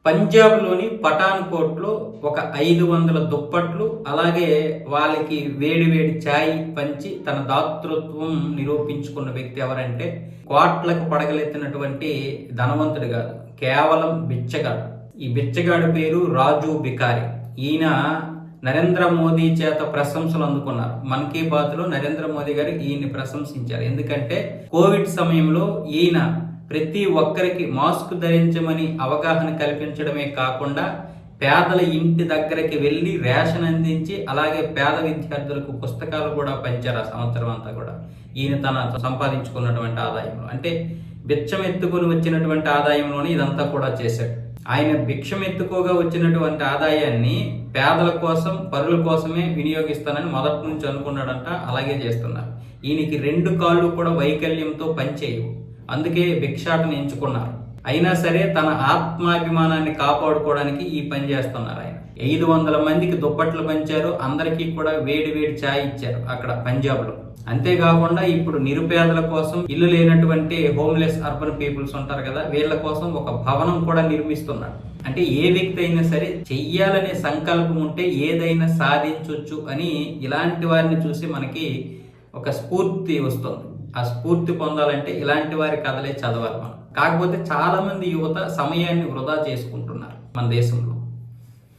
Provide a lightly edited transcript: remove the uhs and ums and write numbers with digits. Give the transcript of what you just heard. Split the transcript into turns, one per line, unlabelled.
పంజాబ్లోని పఠాన్కోట్లో ఒక 500 దుప్పట్లు, అలాగే వాళ్ళకి వేడి వేడి ఛాయ్ పంచి తన దాతృత్వం నిరూపించుకున్న వ్యక్తి ఎవరంటే, కోట్లకు పడగలెత్తినటువంటి ధనవంతుడు కాదు, కేవలం బిచ్చగాడు. ఈ బిచ్చగాడి పేరు రాజు బికారి. ఈయన నరేంద్ర మోదీ చేత ప్రశంసలు అందుకున్నారు. మన్ కీ బాత్లో నరేంద్ర మోదీ గారు ఈయన్ని ప్రశంసించారు. ఎందుకంటే కోవిడ్ సమయంలో ఈయన ప్రతి ఒక్కరికి మాస్క్ ధరించమని అవగాహన కల్పించడమే కాకుండా పేదల ఇంటి దగ్గరికి వెళ్ళి రేషన్ అందించి, అలాగే పేద విద్యార్థులకు పుస్తకాలు కూడా పంచారు. ఆ సంవత్సరం అంతా కూడా ఈయన తన సంపాదించుకున్నటువంటి ఆదాయంలో, అంటే బిచ్చం ఎత్తుకుని వచ్చినటువంటి ఆదాయంలోనే ఇదంతా కూడా చేశాడు. ఆయన భిక్షం ఎత్తుకోగా వచ్చినటువంటి ఆదాయాన్ని పేదల కోసం, పరుల కోసమే వినియోగిస్తానని మొదటి నుంచి అనుకున్నాడంట. అలాగే చేస్తున్నారు. ఈయనకి 2 కాళ్ళు కూడా వైకల్యంతో పనిచేయవు, అందుకే భిక్షాటను ఎంచుకున్నారు. అయినా సరే తన ఆత్మాభిమానాన్ని కాపాడుకోవడానికి ఈ పని చేస్తున్నారు. ఆయన 500 మందికి దుప్పట్లు పంచారు. అందరికీ కూడా వేడి వేడి ఛాయ్ ఇచ్చారు అక్కడ పంజాబ్లో. అంతేకాకుండా ఇప్పుడు నిరుపేదల కోసం, ఇల్లు లేనటువంటి హోమ్లెస్ అర్బన్ పీపుల్స్ ఉంటారు కదా, వీళ్ళ కోసం ఒక భవనం కూడా నిర్మిస్తున్నాడు. అంటే ఏ వ్యక్తి అయినా సరే చెయ్యాలనే సంకల్పం ఉంటే ఏదైనా సాధించవచ్చు అని ఇలాంటి వారిని చూసి మనకి ఒక స్ఫూర్తి వస్తుంది. ఆ స్ఫూర్తి పొందాలంటే ఇలాంటి వారి కథలే చదవాలి మనం. కాకపోతే చాలా మంది యువత సమయాన్ని వృధా చేసుకుంటున్నారు మన దేశంలో.